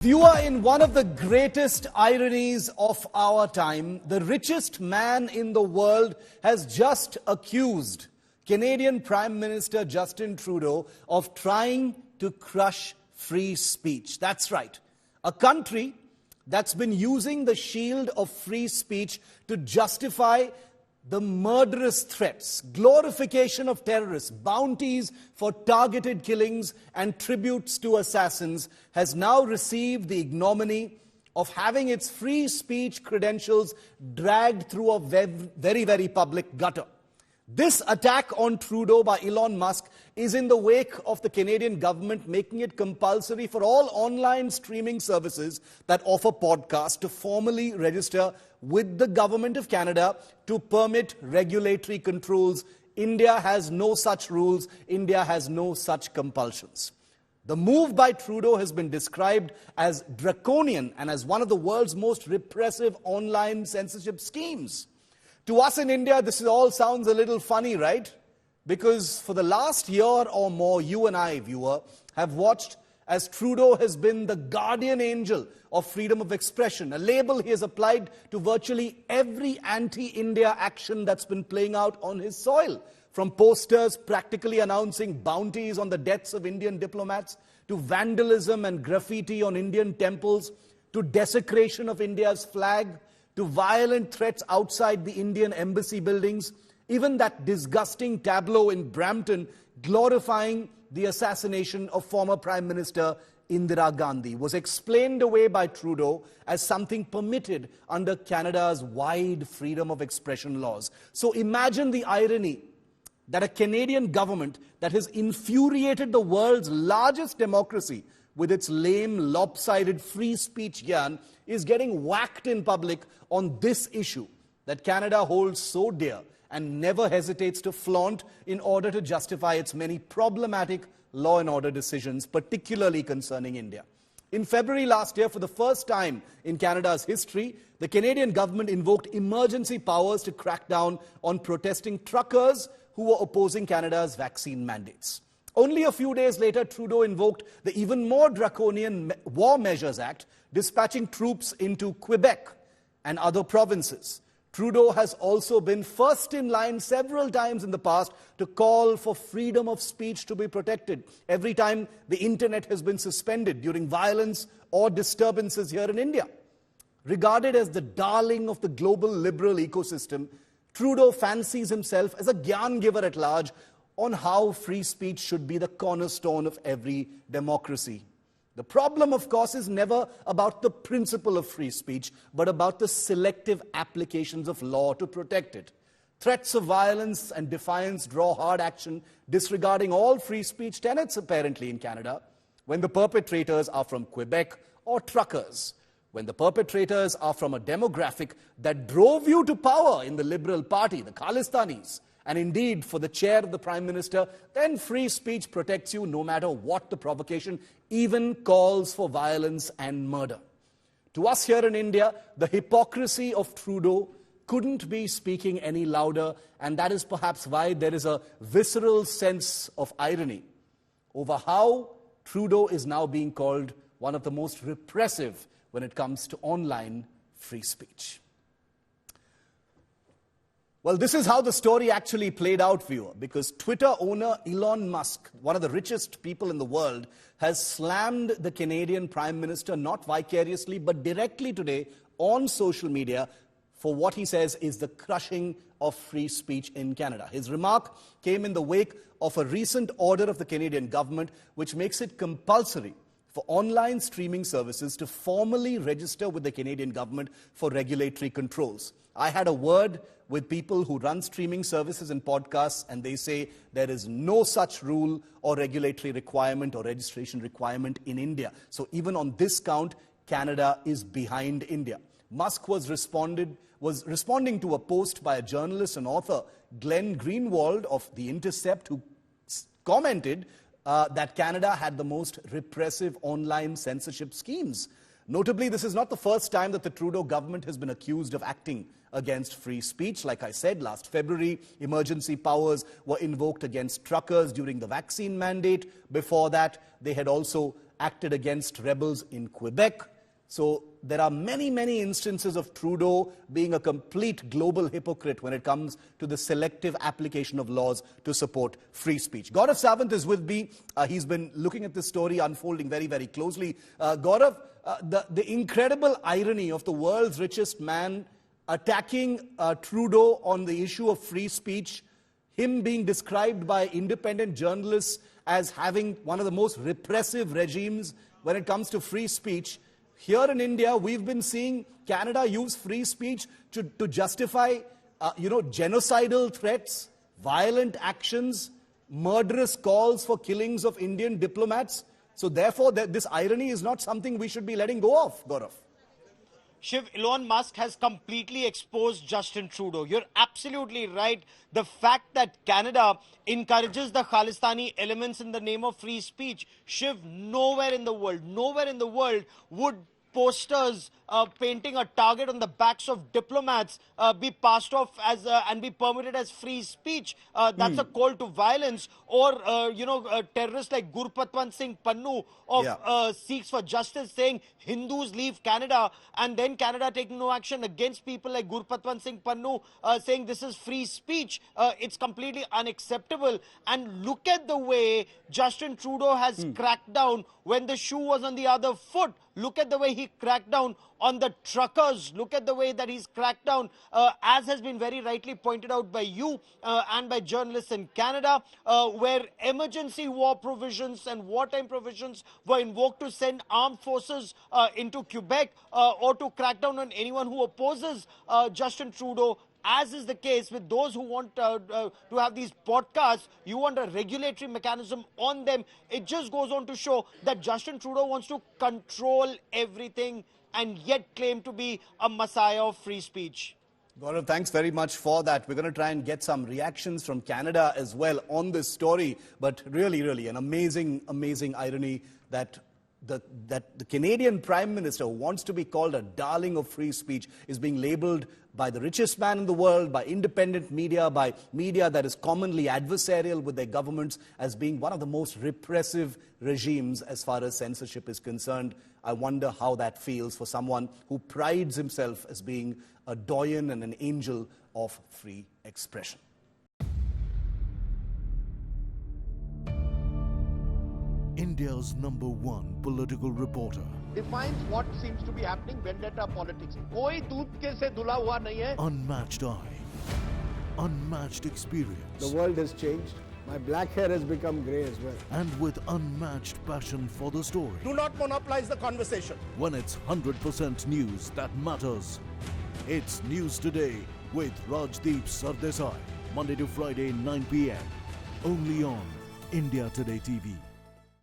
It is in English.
Viewer, in one of the greatest ironies of our time, the richest man in the world has just accused Canadian Prime Minister Justin Trudeau of trying to crush free speech. That's right. A country that's been using the shield of free speech to justify the murderous threats, glorification of terrorists, bounties for targeted killings and tributes to assassins, has now received the ignominy of having its free speech credentials dragged through a very, very public gutter. This attack on Trudeau by Elon Musk is in the wake of the Canadian government making it compulsory for all online streaming services that offer podcasts to formally register with the Government of Canada to permit regulatory controls. India has no such rules. India has no such compulsions. The move by Trudeau has been described as draconian and as one of the world's most repressive online censorship schemes. To us in India, this all sounds a little funny, right? Because for the last year or more, you and I, viewer, have watched as Trudeau has been the guardian angel of freedom of expression, a label he has applied to virtually every anti-India action that's been playing out on his soil. From posters practically announcing bounties on the deaths of Indian diplomats, to vandalism and graffiti on Indian temples, to desecration of India's flag, to violent threats outside the Indian embassy buildings, even that disgusting tableau in Brampton glorifying the assassination of former Prime Minister Indira Gandhi was explained away by Trudeau as something permitted under Canada's wide freedom of expression laws. So imagine the irony that a Canadian government that has infuriated the world's largest democracy with its lame, lopsided free speech yarn is getting whacked in public on this issue that Canada holds so dear and never hesitates to flaunt in order to justify its many problematic law and order decisions, particularly concerning India. In February last year, for the first time in Canada's history, the Canadian government invoked emergency powers to crack down on protesting truckers who were opposing Canada's vaccine mandates. Only a few days later, Trudeau invoked the even more draconian War Measures Act, dispatching troops into Quebec and other provinces. Trudeau has also been first in line several times in the past to call for freedom of speech to be protected every time the internet has been suspended during violence or disturbances here in India. Regarded as the darling of the global liberal ecosystem, Trudeau fancies himself as a gyan giver at large on how free speech should be the cornerstone of every democracy. The problem, of course, is never about the principle of free speech, but about the selective applications of law to protect it. Threats of violence and defiance draw hard action, disregarding all free speech tenets, apparently, in Canada, when the perpetrators are from Quebec or truckers, when the perpetrators are from a demographic that drove you to power in the Liberal Party, the Khalistanis. And indeed, for the chair of the Prime Minister, then free speech protects you no matter what the provocation, even calls for violence and murder. To us here in India, the hypocrisy of Trudeau couldn't be speaking any louder, and that is perhaps why there is a visceral sense of irony over how Trudeau is now being called one of the most repressive when it comes to online free speech. Well, this is how the story actually played out, viewer, because Twitter owner Elon Musk, one of the richest people in the world, has slammed the Canadian Prime Minister not vicariously but directly today on social media for what he says is the crushing of free speech in Canada. His remark came in the wake of a recent order of the Canadian government which makes it compulsory for online streaming services to formally register with the Canadian government for regulatory controls. I had a word with people who run streaming services and podcasts, and they say there is no such rule or regulatory requirement or registration requirement in India. So even on this count, Canada is behind India. Musk was responding to a post by a journalist and author, Glenn Greenwald of The Intercept, who commented that Canada had the most repressive online censorship schemes. Notably, this is not the first time that the Trudeau government has been accused of acting against free speech. Like I said, last February, emergency powers were invoked against truckers during the vaccine mandate. Before that, they had also acted against rebels in Quebec. So there are many, many instances of Trudeau being a complete global hypocrite when it comes to the selective application of laws to support free speech. Gaurav Sawant is with me. He's been looking at this story unfolding very, very closely. Gaurav, the incredible irony of the world's richest man attacking Trudeau on the issue of free speech, him being described by independent journalists as having one of the most repressive regimes when it comes to free speech. Here in India, we've been seeing Canada use free speech to justify, genocidal threats, violent actions, murderous calls for killings of Indian diplomats. So therefore, this irony is not something we should be letting go of, Gaurav. Shiv, Elon Musk has completely exposed Justin Trudeau. You're absolutely right. The fact that Canada encourages the Khalistani elements in the name of free speech, Shiv, nowhere in the world would posters painting a target on the backs of diplomats be passed off as and be permitted as free speech. That's a call to violence. Or terrorists like Gurpatwant Singh Pannu of Sikhs for Justice saying Hindus leave Canada, and then Canada taking no action against people like Gurpatwant Singh Pannu saying this is free speech. It's completely unacceptable. And look at the way Justin Trudeau has cracked down when the shoe was on the other foot. Look at the way he cracked down on the truckers. Look at the way that he's cracked down, as has been very rightly pointed out by you and by journalists in Canada, where emergency war provisions and wartime provisions were invoked to send armed forces into Quebec or to crack down on anyone who opposes Justin Trudeau. As is the case with those who want to have these podcasts, you want a regulatory mechanism on them. It just goes on to show that Justin Trudeau wants to control everything and yet claim to be a messiah of free speech. Gaurav, thanks very much for that. We're going to try and get some reactions from Canada as well on this story. But really, really an amazing, amazing irony that the Canadian Prime Minister, who wants to be called a darling of free speech, is being labelled by the richest man in the world, by independent media, by media that is commonly adversarial with their governments, as being one of the most repressive regimes as far as censorship is concerned. I wonder how that feels for someone who prides himself as being a doyen and an angel of free expression. India's #1 political reporter. Defines what seems to be happening, vendetta politics. कोई दूध के से धुला हुआ नहीं है. Unmatched eye, unmatched experience. The world has changed. My black hair has become grey as well. And with unmatched passion for the story. Do not monopolize the conversation. When it's 100% news that matters. It's News Today with Hardeep Singh Nijjar. Monday to Friday, 9 p.m. Only on India Today TV.